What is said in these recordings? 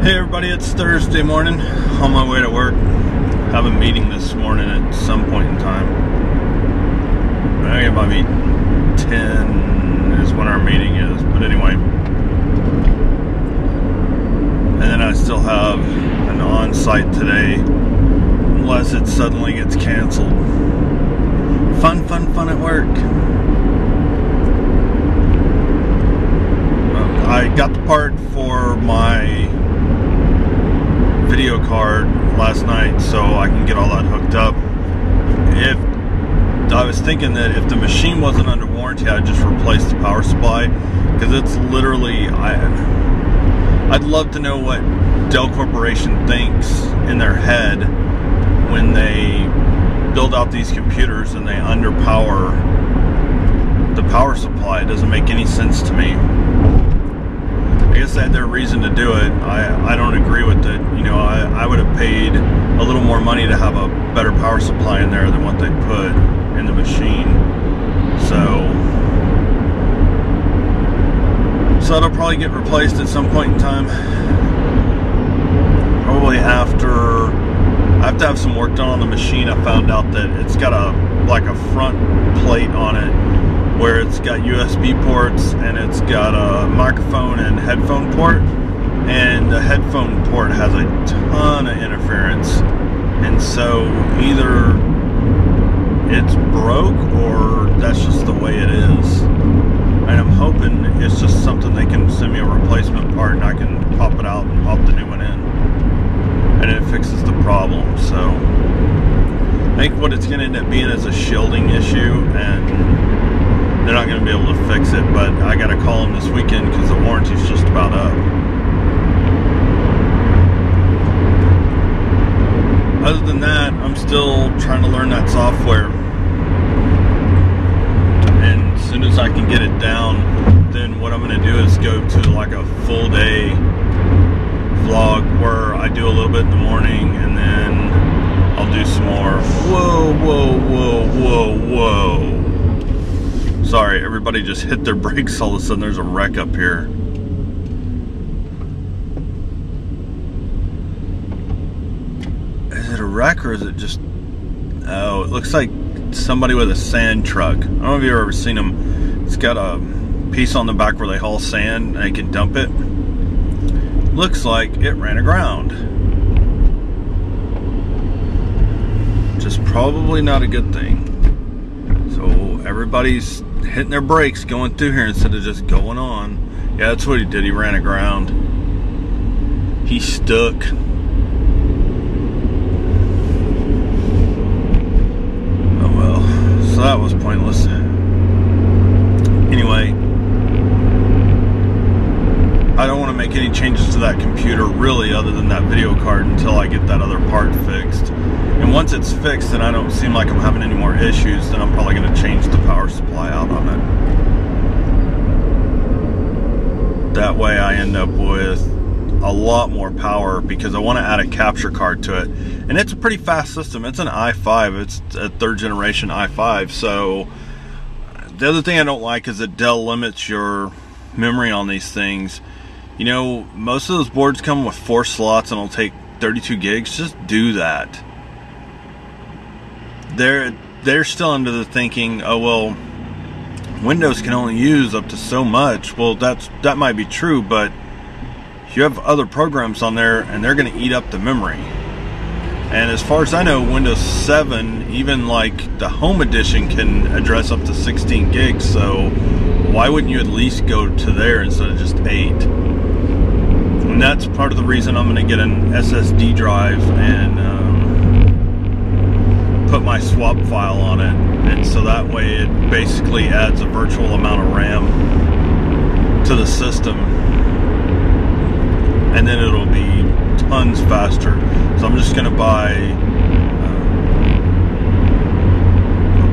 Hey everybody, it's Thursday morning, on my way to work. I have a meeting this morning at some point in time. I think it might be 10 is when our meeting is, but anyway. And then I still have an on-site today, unless it suddenly gets canceled. Fun at work. I got the part for my video card last night, so I can get all that hooked up. If I was thinking that if the machine wasn't under warranty, I'd just replace the power supply, because it's literally, I'd love to know what Dell Corporation thinks in their head when they build out these computers and they underpower the power supply. It doesn't make any sense to me. I guess they had their reason to do it. I don't agree with it. You know, I would have paid a little more money to have a better power supply in there than what they put in the machine. So that'll probably get replaced at some point in time. Probably after I have to have some work done on the machine. I found out that it's got like a front plate on it where it's got USB ports and it's got a microphone and headphone port, and the headphone port has a ton of interference, and so either it's broke or that's just the way it is. And I'm hoping it's just something they can send me a replacement part and I can pop it out and pop the new one in, and it fixes the problem. So I think what it's going to end up being is a shielding issue, and they're not going to be able to fix it, but I got to call them this weekend because the warranty's just about up. Other than that, I'm still trying to learn that software. And as soon as I can get it down, then what I'm going to do is go to like a full day vlog where I do a little bit in the morning and then I'll do some more. Whoa. Sorry, everybody just hit their brakes. All of a sudden there's a wreck up here. Is it a wreck or is it just... Oh, it looks like somebody with a sand truck. I don't know if you've ever seen them. It's got a piece on the back where they haul sand and they can dump it. Looks like it ran aground. Which is probably not a good thing. So everybody's hitting their brakes going through here instead of just going on. Yeah, that's what he did. He ran aground. He stuck. Oh well. So that was pointless. Anyway, I don't want to make any changes to that computer really, other than that video card, until I get that other part fixed. And once it's fixed and I don't seem like I'm having any more issues, then I'm probably going to change the power supply out on it. That way I end up with a lot more power, because I want to add a capture card to it. And it's a pretty fast system. It's an i5. It's a 3rd generation i5. So the other thing I don't like is that Dell limits your memory on these things. You know, most of those boards come with 4 slots and it'll take 32 gigs. Just do that. They're still under the thinking, oh well, Windows can only use up to so much. Well, that might be true, but you have other programs on there and they're going to eat up the memory. And as far as I know, Windows 7, even like the Home Edition, can address up to 16 gigs. So why wouldn't you at least go to there instead of just 8? And that's part of the reason I'm going to get an SSD drive and put my swap file on it, and so that way it basically adds a virtual amount of RAM to the system, and then it'll be tons faster. So I'm just going to buy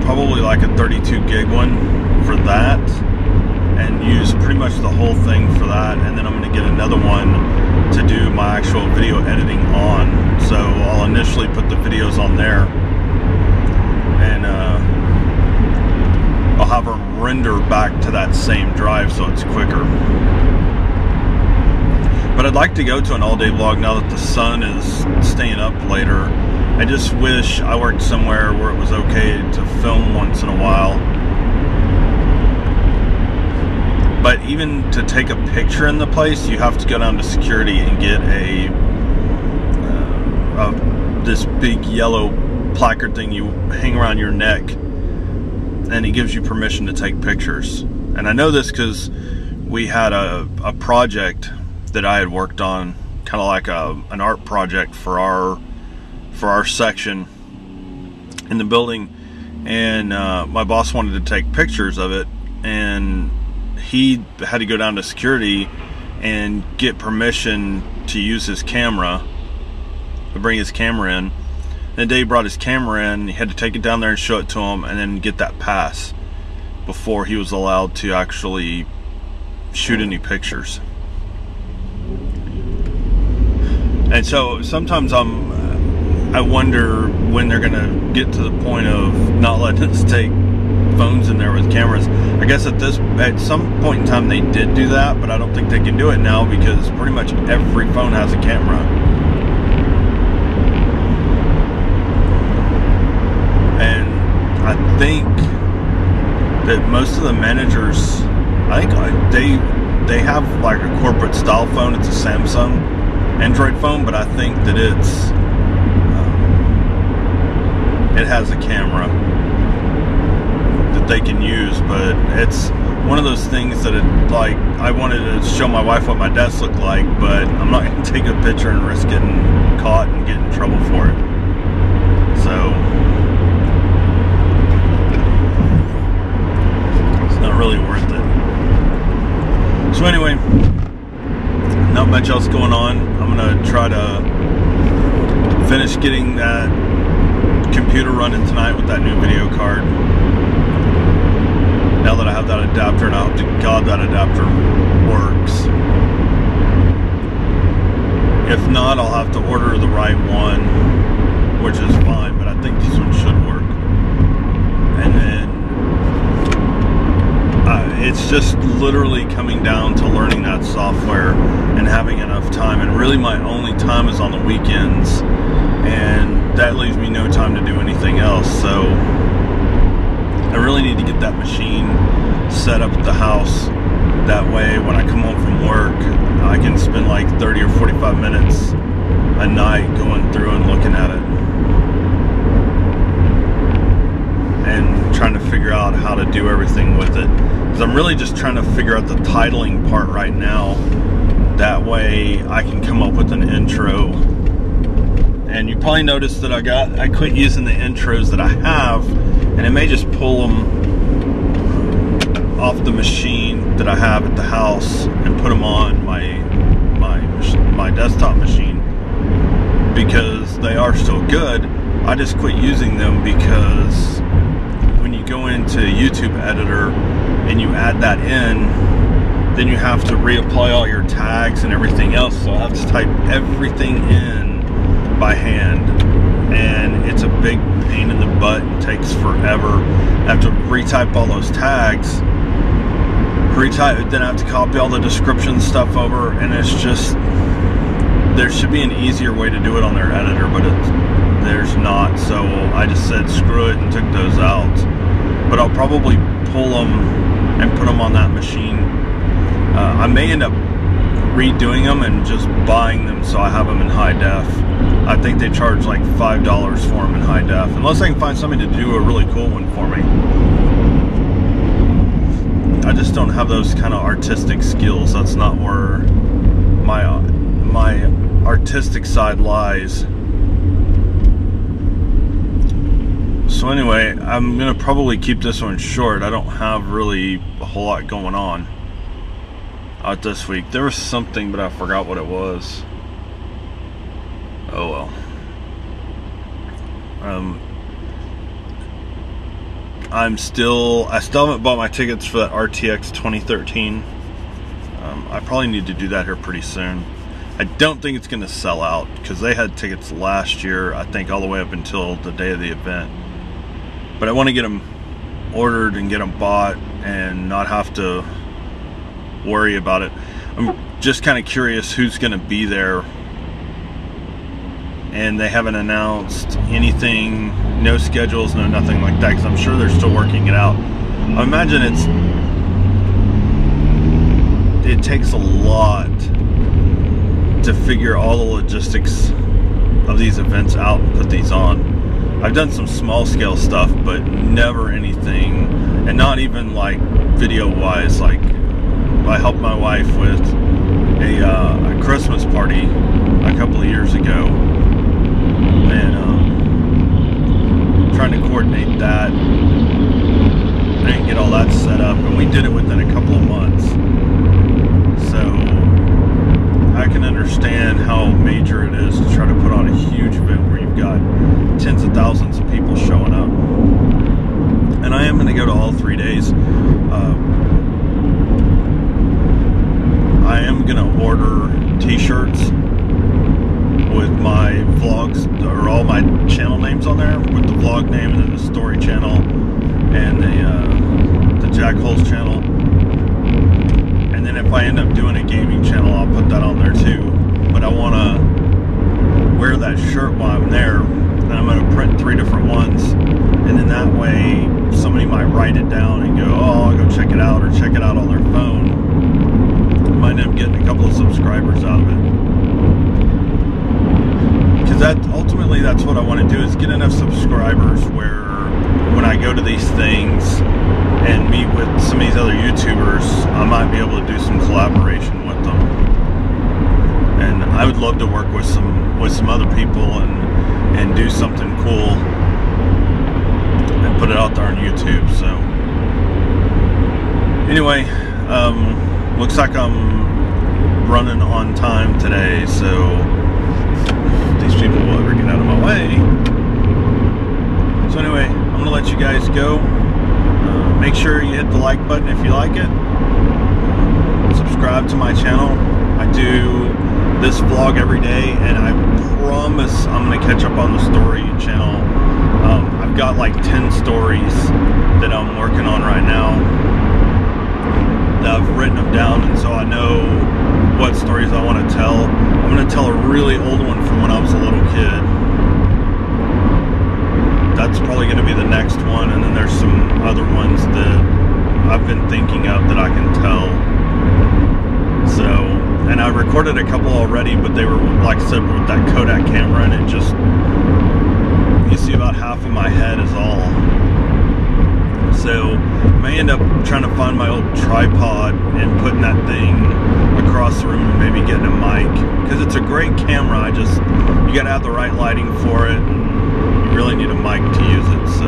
probably like a 32 gig one for that, and use pretty much the whole thing for that, and then I'm going to get another one to do my actual video editing on. So I'll initially put the videos on there, and I'll have them render back to that same drive so it's quicker. But But I'd like to go to an all-day vlog now that the sun is staying up later. I just wish I worked somewhere where it was okay to film once in a while. But even to take a picture in the place, you have to go down to security and get this big yellow placard thing you hang around your neck, and it gives you permission to take pictures. And I know this because we had a project that I had worked on, kind of like an art project for our section in the building, and my boss wanted to take pictures of it, and he had to go down to security and get permission to use his camera, to bring his camera in. And the day he brought his camera in, he had to take it down there and show it to him, and then get that pass before he was allowed to actually shoot any pictures. And so sometimes I wonder when they're gonna get to the point of not letting us take phones in there with cameras. I guess at some point in time they did do that, but I don't think they can do it now because pretty much every phone has a camera. And I think that most of the managers, I think they have like a corporate style phone. It's a Samsung Android phone, but I think that it has a camera that they can use. But it's one of those things that like, I wanted to show my wife what my desk looked like, but I'm not going to take a picture and risk getting caught and get in trouble for it. So it's not really worth it. So anyway, not much else going on. I'm going to try to finish getting that computer running tonight with that new video card. Now that I have that adapter, and I hope to God that adapter works. If not, I'll have to order the right one, which is fine, but I think this one should work. And then it's just literally coming down to learning that software and having enough time. And really my only time is on the weekends, and that leaves me no time to do anything else. So I really need to get that machine set up at the house. That way when I come home from work, I can spend like 30 or 45 minutes a night going through and looking at it and trying to figure out how to do everything with it. Because I'm really just trying to figure out the titling part right now. That way I can come up with an intro. And you probably noticed that I quit using the intros that I have, and it may just pull them off the machine that I have at the house and put them on my desktop machine, because they are still good. I just quit using them because when you go into YouTube editor and you add that in, then you have to reapply all your tags and everything else. So I have to type everything in by hand, and it's a big pain in the butt and takes forever. I have to retype all those tags, then I have to copy all the description stuff over, and it's just, there should be an easier way to do it on their editor, but there's not. So I just said screw it and took those out. But I'll probably pull them and put them on that machine. I may end up redoing them and just buying them so I have them in high def. I think they charge like $5 for them in high def, unless I can find somebody to do a really cool one for me. I just don't have those kind of artistic skills. That's not where my artistic side lies. So anyway, I'm gonna probably keep this one short. I don't have really a whole lot going on out this week. There was something, but I forgot what it was. Oh well. I still haven't bought my tickets for that RTX 2013. I probably need to do that here pretty soon. I don't think it's gonna sell out, because they had tickets last year, I think all the way up until the day of the event. But I want to get them ordered and get them bought and not have to worry about it. I'm just kind of curious who's going to be there. And they haven't announced anything, no schedules, no nothing like that, because I'm sure they're still working it out. I imagine it takes a lot to figure all the logistics of these events out and put these on. I've done some small scale stuff, but never anything, and not even like video wise. Like, I helped my wife with a Christmas party a couple of years ago, and trying to coordinate that. I didn't get all that set up, and we did it within a couple of months. So I can understand how major it is to try to put on a huge event where you've got tens of thousands of people showing up. And I am going to go to all 3 days. I am going to order t-shirts with my vlogs, or all my channel names on there, with the vlog name and then the story channel and the Jack Holes channel. And then if I end up doing a gaming channel, I'll put that on there too. But I want to wear that shirt while I'm there, and I'm going to print 3 different ones, and then that way somebody might write it down and go, oh, I'll go check it out, or check it out on their phone. Might end up getting a couple of subscribers out of it. Because ultimately that's what I want to do, is get enough subscribers where when I go to these things and meet with some of these other YouTubers, I might be able to do some collaboration with them. And I would love to work with some other people and do something cool and put it out there on YouTube. So anyway, looks like I'm running on time today, so these people will ever get out of my way. So anyway, I'm gonna let you guys go. Make sure you hit the like button if you like it. Subscribe to my channel. I do this vlog every day, and I promise I'm gonna catch up on the story channel. I've got like 10 stories that I'm working on right now. I've written them down, and so I know what stories I want to tell. I'm going to tell a really old one from when I was a little kid. That's probably going to be the next one, and then there's some other ones that I've been thinking of that I can tell. So, and I recorded a couple already, but they were, like I said, with that Kodak camera, and it just, you see about half of my head is all. So I may end up trying to find my old tripod and putting that thing across the room, and maybe getting a mic, because it's a great camera. You got to have the right lighting for it, and you really need a mic to use it. So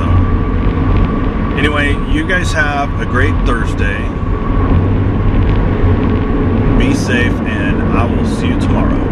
anyway, you guys have a great Thursday. Be safe, and I will see you tomorrow.